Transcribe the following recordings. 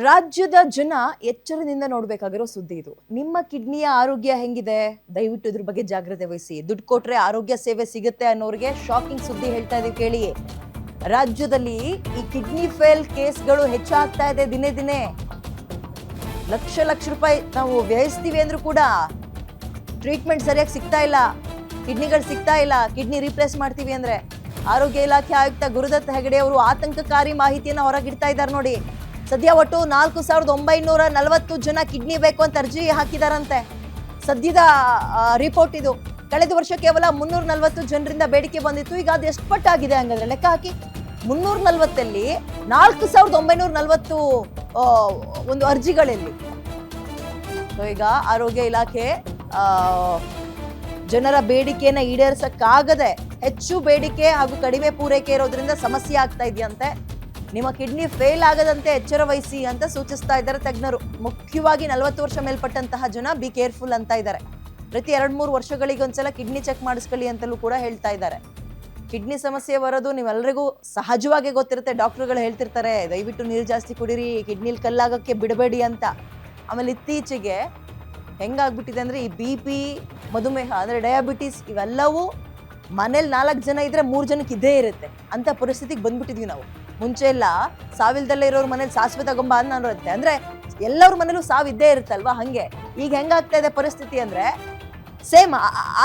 ರಾಜ್ಯದ ಜನ ಎಚ್ಚರದಿಂದ ನೋಡ್ಬೇಕಾಗಿರೋ ಸುದ್ದಿ ಇದು. ನಿಮ್ಮ ಕಿಡ್ನಿಯ ಆರೋಗ್ಯ ಹೆಂಗಿದೆ? ದಯವಿಟ್ಟು ಇದ್ರ ಬಗ್ಗೆ ಜಾಗ್ರತೆ ವಹಿಸಿ. ದುಡ್ಡು ಕೊಟ್ರೆ ಆರೋಗ್ಯ ಸೇವೆ ಸಿಗುತ್ತೆ ಅನ್ನೋರಿಗೆ ಶಾಕಿಂಗ್ ಸುದ್ದಿ ಹೇಳ್ತಾ ಇದೀವಿ, ಕೇಳಿ. ರಾಜ್ಯದಲ್ಲಿ ಈ ಕಿಡ್ನಿ ಫೇಲ್ ಕೇಸ್ಗಳು ಹೆಚ್ಚಾಗ್ತಾ ಇದೆ ದಿನೇ ದಿನೇ. ಲಕ್ಷ ರೂಪಾಯಿ ನಾವು ವ್ಯಯಿಸ್ತೀವಿ ಅಂದ್ರೂ ಕೂಡ ಟ್ರೀಟ್ಮೆಂಟ್ ಸರಿಯಾಗಿ ಸಿಗ್ತಾ ಇಲ್ಲ, ಕಿಡ್ನಿಗಳು ಸಿಗ್ತಾ ಇಲ್ಲ. ಕಿಡ್ನಿ ರೀಪ್ಲೇಸ್ ಮಾಡ್ತೀವಿ ಅಂದ್ರೆ ಆರೋಗ್ಯ ಇಲಾಖೆ ಆಯುಕ್ತ ಗುರುದತ್ ಹೆಗಡೆ ಅವರು ಆತಂಕಕಾರಿ ಮಾಹಿತಿಯನ್ನು ಹೊರಗಿಡ್ತಾ ಇದ್ದಾರೆ ನೋಡಿ. ಸದ್ಯ ಒಟ್ಟು 4940 ಜನ ಕಿಡ್ನಿ ಬೇಕು ಅಂತ ಅರ್ಜಿ ಹಾಕಿದಾರಂತೆ. ಸದ್ಯದ ರಿಪೋರ್ಟ್ ಇದು. ಕಳೆದ ವರ್ಷ ಕೇವಲ 340 ಜನರಿಂದ ಬೇಡಿಕೆ ಬಂದಿತ್ತು. ಈಗ ಅದು ಎಷ್ಟು ಪಟ್ಟಾಗಿದೆ ಹಂಗಂದ್ರೆ ಲೆಕ್ಕ ಹಾಕಿ. 340 4940 ಒಂದು ಅರ್ಜಿಗಳಲ್ಲಿ. ಈಗ ಆರೋಗ್ಯ ಇಲಾಖೆ ಜನರ ಬೇಡಿಕೆಯನ್ನ ಈಡೇರಿಸಕ್ಕಾಗದೆ ಹೆಚ್ಚು ಬೇಡಿಕೆ ಹಾಗೂ ಕಡಿಮೆ ಪೂರೈಕೆ ಇರೋದ್ರಿಂದ ಸಮಸ್ಯೆ ಆಗ್ತಾ ಇದೆಯಂತೆ. ನಿಮ್ಮ ಕಿಡ್ನಿ ಫೇಲ್ ಆಗದಂತೆ ಎಚ್ಚರ ವಹಿಸಿ ಅಂತ ಸೂಚಿಸ್ತಾ ಇದ್ದಾರೆ ತಜ್ಞರು. ಮುಖ್ಯವಾಗಿ 40 ವರ್ಷ ಮೇಲ್ಪಟ್ಟಂತಹ ಜನ ಬಿ ಕೇರ್ಫುಲ್ ಅಂತ ಇದ್ದಾರೆ. ಪ್ರತಿ 2-3 ವರ್ಷಗಳಿಗೆ ಒಂದ್ಸಲ ಕಿಡ್ನಿ ಚೆಕ್ ಮಾಡಿಸ್ಕೊಳ್ಳಿ ಅಂತಲೂ ಕೂಡ ಹೇಳ್ತಾ ಇದ್ದಾರೆ. ಕಿಡ್ನಿ ಸಮಸ್ಯೆ ಬರೋದು ನೀವೆಲ್ಲರಿಗೂ ಸಹಜವಾಗಿ ಗೊತ್ತಿರುತ್ತೆ. ಡಾಕ್ಟರ್ಗಳು ಹೇಳ್ತಿರ್ತಾರೆ ದಯವಿಟ್ಟು ನೀರು ಜಾಸ್ತಿ ಕುಡೀರಿ, ಕಿಡ್ನಿಲಿ ಕಲ್ಲಾಗಕ್ಕೆ ಬಿಡಬೇಡಿ ಅಂತ. ಆಮೇಲೆ ಇತ್ತೀಚೆಗೆ ಹೆಂಗಾಗ್ಬಿಟ್ಟಿದೆ ಅಂದರೆ ಈ BP, ಮಧುಮೇಹ ಅಂದರೆ ಡಯಾಬಿಟಿಸ್ ಇವೆಲ್ಲವೂ ಮನೇಲಿ 4 ಜನ ಇದ್ರೆ 3 ಜನಕ್ಕೆ ಇದೇ ಇರುತ್ತೆ ಅಂತ ಪರಿಸ್ಥಿತಿಗೆ ಬಂದ್ಬಿಟ್ಟಿದ್ವಿ ನಾವು. ಮುಂಚೆ ಎಲ್ಲ ಸಾವಿಲ್ದಲ್ಲೇ ಇರೋರು ಮನೇಲಿ ಸಾಸಿವೆ ತಗೊಂಬ ಅನ್ನೋರುತ್ತೆ, ಅಂದ್ರೆ ಎಲ್ಲರ ಮನೇಲೂ ಸಾವಿದ್ದೇ ಇರುತ್ತಲ್ವಾ. ಹಂಗೆ ಈಗ ಹೆಂಗಾಗ್ತಾ ಇದೆ ಪರಿಸ್ಥಿತಿ ಅಂದ್ರೆ ಸೇಮ್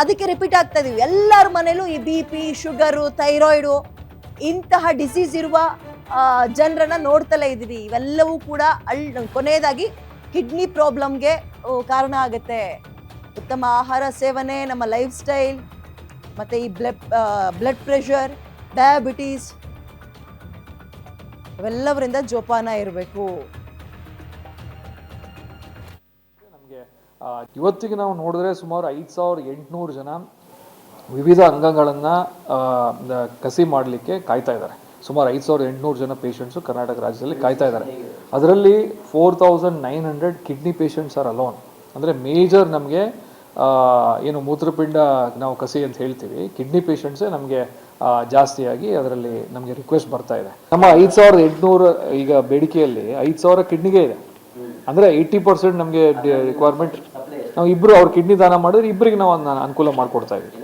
ಅದಕ್ಕೆ ರಿಪೀಟ್ ಆಗ್ತಾ ಇದೀವಿ. ಎಲ್ಲರ ಮನೇಲೂ ಈ BP, ಶುಗರು, ಥೈರಾಯ್ಡು ಇಂತಹ ಡಿಸೀಸ್ ಇರುವ ಜನರನ್ನ ನೋಡ್ತಲೇ ಇದೀವಿ. ಇವೆಲ್ಲವೂ ಕೂಡ ಕೊನೆಯದಾಗಿ ಕಿಡ್ನಿ ಪ್ರಾಬ್ಲಮ್ಗೆ ಕಾರಣ ಆಗುತ್ತೆ. ಉತ್ತಮ ಆಹಾರ ಸೇವನೆ, ನಮ್ಮ ಲೈಫ್ ಸ್ಟೈಲ್, ಮತ್ತೆ ಈ ಬ್ಲಡ್ ಪ್ರೆಷರ್, ಡಯಾಬಿಟೀಸ್ ಇವೆಲ್ಲವರಿಂದ ಜೋಪಾನ ಇರಬೇಕು. ನಮಗೆ ಇವತ್ತಿಗೆ ನಾವು ನೋಡಿದ್ರೆ ಸುಮಾರು 5800 ಜನ ವಿವಿಧ ಅಂಗಗಳನ್ನು ಕಸಿ ಮಾಡಲಿಕ್ಕೆ ಕಾಯ್ತಾ ಇದ್ದಾರೆ. ಸುಮಾರು 5800 ಜನ ಪೇಷಂಟ್ಸು ಕರ್ನಾಟಕ ರಾಜ್ಯದಲ್ಲಿ ಕಾಯ್ತಾ ಇದ್ದಾರೆ. ಅದರಲ್ಲಿ 4900 ಕಿಡ್ನಿ ಪೇಷಂಟ್ಸ್ ಆರ್ ಅಲೋನ್. ಅಂದರೆ ಮೇಜರ್ ನಮಗೆ ಏನು ಮೂತ್ರಪಿಂಡ ನಾವು ಕಸಿ ಅಂತ ಹೇಳ್ತೀವಿ, ಕಿಡ್ನಿ ಪೇಷಂಟ್ಸೇ ನಮಗೆ ಜಾಸ್ತಿಯಾಗಿ ಅದರಲ್ಲಿ ನಮಗೆ ರಿಕ್ವೆಸ್ಟ್ ಬರ್ತಾ ಇದೆ. ನಮ್ಮ 5800 ಈಗ ಬೇಡಿಕೆಯಲ್ಲಿ 5000 ಕಿಡ್ನಿಗೆ ಇದೆ. ಅಂದರೆ 80% ನಮಗೆ ರಿಕ್ವೈರ್ಮೆಂಟ್. ನಾವು ಇಬ್ಬರು ಅವ್ರ ಕಿಡ್ನಿ ದಾನ ಮಾಡಿದ್ರೆ ಇಬ್ಬರಿಗೆ ನಾವು ಅನುಕೂಲ ಮಾಡಿಕೊಡ್ತಾ ಇದ್ದೀವಿ.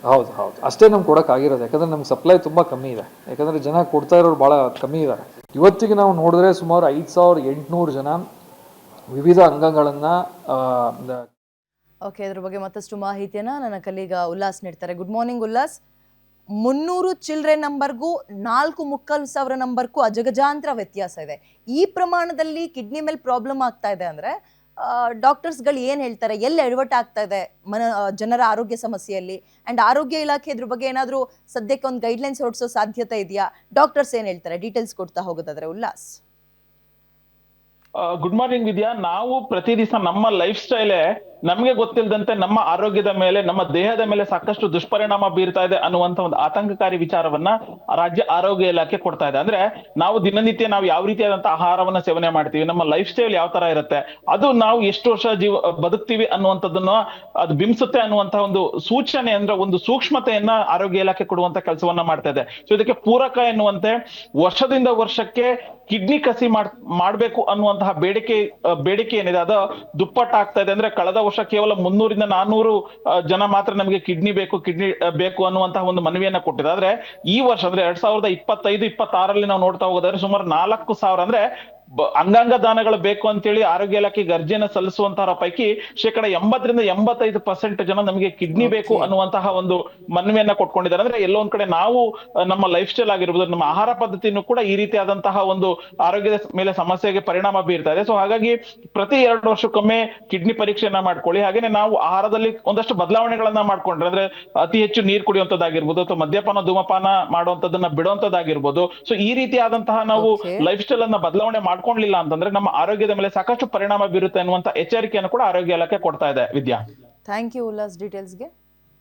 ಹೌದು, ಅಷ್ಟೇ ನಮ್ಗೆ ಕೊಡೋಕ್ಕಾಗಿರೋದು. ಯಾಕಂದರೆ ನಮ್ಗೆ ಸಪ್ಲೈ ತುಂಬ ಕಮ್ಮಿ ಇದೆ. ಯಾಕಂದರೆ ಜನ ಕೊಡ್ತಾ ಇರೋರು ಭಾಳ ಕಮ್ಮಿ ಇದ್ದಾರೆ. ಇವತ್ತಿಗೆ ನಾವು ನೋಡಿದ್ರೆ ಸುಮಾರು 5800 ಜನ ವಿವಿಧ ಅಂಗಗಳನ್ನು ಓಕೆ, ಅದ್ರ ಬಗ್ಗೆ ಮತ್ತಷ್ಟು ಮಾಹಿತಿಯನ್ನ ನನ್ನ ಕಲೀಗ ಉಲ್ಲಾಸ್ ನೀಡ್ತಾರೆ. Good morning Ullas. 300 ಚಿಲ್ಡ್ರನ್ ನಂಬರ್ಗೂ 4,25,000 ನಂಬರ್ಗೂ ಅಜಗಜಾಂತರ ವ್ಯತ್ಯಾಸ ಇದೆ. ಈ ಪ್ರಮಾಣದಲ್ಲಿ ಕಿಡ್ನಿ ಮೇಲೆ ಪ್ರಾಬ್ಲಮ್ ಆಗ್ತಾ ಇದೆ ಅಂದ್ರೆ ಡಾಕ್ಟರ್ಸ್ಗಳು ಏನ್ ಹೇಳ್ತಾರೆ, ಎಲ್ಲಿ ಎಡವಟ್ ಆಗ್ತಾ ಇದೆ ಜನರ ಆರೋಗ್ಯ ಸಮಸ್ಯೆಯಲ್ಲಿ? ಅಂಡ್ ಆರೋಗ್ಯ ಇಲಾಖೆ ಇದ್ರ ಬಗ್ಗೆ ಏನಾದರೂ ಸದ್ಯಕ್ಕೆ ಒಂದು ಗೈಡ್ಲೈನ್ಸ್ ಹೊರಡಿಸೋ ಸಾಧ್ಯತೆ ಇದೆಯಾ? ಡಾಕ್ಟರ್ಸ್ ಏನ್ ಹೇಳ್ತಾರೆ? ಡೀಟೇಲ್ಸ್ ಕೊಡ್ತಾ ಹೋಗೋದಾದ್ರೆ ಉಲ್ಲಾಸ್. ಗುಡ್ ಮಾರ್ನಿಂಗ್ ವಿದ್ಯಾ. ನಾವು ಪ್ರತಿ ದಿವಸ ನಮ್ಮ ಲೈಫ್ ಸ್ಟೈಲೇ ನಮಗೆ ಗೊತ್ತಿಲ್ಲದಂತೆ ನಮ್ಮ ಆರೋಗ್ಯದ ಮೇಲೆ, ನಮ್ಮ ದೇಹದ ಮೇಲೆ ಸಾಕಷ್ಟು ದುಷ್ಪರಿಣಾಮ ಬೀರ್ತಾ ಇದೆ ಅನ್ನುವಂತ ಒಂದು ಆತಂಕಕಾರಿ ವಿಚಾರವನ್ನ ರಾಜ್ಯ ಆರೋಗ್ಯ ಇಲಾಖೆ ಕೊಡ್ತಾ ಇದೆ. ಅಂದ್ರೆ ನಾವು ದಿನನಿತ್ಯ ನಾವು ಯಾವ ರೀತಿಯಾದಂತಹ ಆಹಾರವನ್ನ ಸೇವನೆ ಮಾಡ್ತೀವಿ, ನಮ್ಮ ಲೈಫ್ ಸ್ಟೈಲ್ ಯಾವ ತರ ಇರುತ್ತೆ, ಅದು ನಾವು ಎಷ್ಟು ವರ್ಷ ಬದುಕ್ತೀವಿ ಅನ್ನುವಂಥದ್ದನ್ನ ಅದು ಬಿಂಬಿಸುತ್ತೆ ಅನ್ನುವಂತಹ ಒಂದು ಸೂಚನೆ, ಅಂದ್ರೆ ಒಂದು ಸೂಕ್ಷ್ಮತೆಯನ್ನ ಆರೋಗ್ಯ ಇಲಾಖೆ ಕೊಡುವಂತ ಕೆಲಸವನ್ನ ಮಾಡ್ತಾ ಇದೆ. ಸೊ ಇದಕ್ಕೆ ಪೂರಕ ಎನ್ನುವಂತೆ ವರ್ಷದಿಂದ ವರ್ಷಕ್ಕೆ ಕಿಡ್ನಿ ಕಸಿ ಮಾಡ್ಬೇಕು ಅನ್ನುವಂತಹ ಬೇಡಿಕೆ ಏನಿದೆ ಅದು ದುಪ್ಪಟ್ಟಾಗ್ತಾ ಇದೆ. ಅಂದ್ರೆ ಕಳೆದ ವರ್ಷ ಕೇವಲ 300-400 ಜನ ಮಾತ್ರ ನಮಗೆ ಕಿಡ್ನಿ ಬೇಕು ಅನ್ನುವಂತಹ ಒಂದು ಮನವಿಯನ್ನ ಕೊಟ್ಟಿದೆ. ಆದ್ರೆ ಈ ವರ್ಷ ಅಂದ್ರೆ 2025-26 ನಾವು ನೋಡ್ತಾ ಹೋಗೋದಾದ್ರೆ ಸುಮಾರು 4000 ಅಂದ್ರೆ ಅಂಗಾಂಗ ದಾನಗಳು ಬೇಕು ಅಂತೇಳಿ ಆರೋಗ್ಯ ಇಲಾಖೆಗೆ ಅರ್ಜಿಯನ್ನ ಸಲ್ಲಿಸುವಂತಹ ಪೈಕಿ 80% ಜನ ನಮಗೆ ಕಿಡ್ನಿ ಬೇಕು ಅನ್ನುವಂತಹ ಒಂದು ಮನವಿಯನ್ನ ಕೊಟ್ಕೊಂಡಿದ್ದಾರೆ. ಅಂದ್ರೆ ಎಲ್ಲೋ ಒಂದ್ ಕಡೆ ನಾವು ನಮ್ಮ ಲೈಫ್ ಸ್ಟೈಲ್ ಆಗಿರ್ಬೋದು, ನಮ್ಮ ಆಹಾರ ಪದ್ಧತಿನೂ ಕೂಡ ಈ ರೀತಿಯಾದಂತಹ ಒಂದು ಆರೋಗ್ಯದ ಮೇಲೆ ಸಮಸ್ಯೆಗೆ ಪರಿಣಾಮ ಬೀರ್ತಾ ಇದೆ. ಸೊ ಹಾಗಾಗಿ ಪ್ರತಿ 2 ವರ್ಷಕ್ಕೊಮ್ಮೆ ಕಿಡ್ನಿ ಪರೀಕ್ಷೆಯನ್ನ ಮಾಡ್ಕೊಳ್ಳಿ. ಹಾಗೇನೆ ನಾವು ಆಹಾರದಲ್ಲಿ ಒಂದಷ್ಟು ಬದಲಾವಣೆಗಳನ್ನ ಮಾಡ್ಕೊಂಡ್ರೆ, ಅಂದ್ರೆ ಅತಿ ಹೆಚ್ಚು ನೀರು ಕುಡಿಯುವಂತದ್ದಾಗಿರ್ಬೋದು, ಅಥವಾ ಮದ್ಯಪಾನ ಧೂಮಪಾನ ಮಾಡುವಂತದನ್ನ ಬಿಡುವಂತದ್ದಾಗಿರ್ಬೋದು. ಸೊ ಈ ರೀತಿಯಾದಂತಹ ನಾವು ಲೈಫ್ ಸ್ಟೈಲ್ ಅನ್ನ ಬದಲಾವಣೆ ಮಾಡ್ಕೊಳ್ಳಿಲ್ಲ ಅಂತಂದ್ರೆ ನಮ್ಮ ಆರೋಗ್ಯದ ಮೇಲೆ ಸಾಕಷ್ಟು ಪರಿಣಾಮ ಬೀರುತ್ತೆ ಅನ್ನುವಂತ ಎಚ್ಚರಿಕೆಯನ್ನು ಕೂಡ ಆರೋಗ್ಯ ಇಲಾಖೆ ಕೊಡ್ತಾ ಇದೆ ವಿದ್ಯಾ. Thank you Ullas ಡೀಟೇಲ್ಸ್ಗೆ.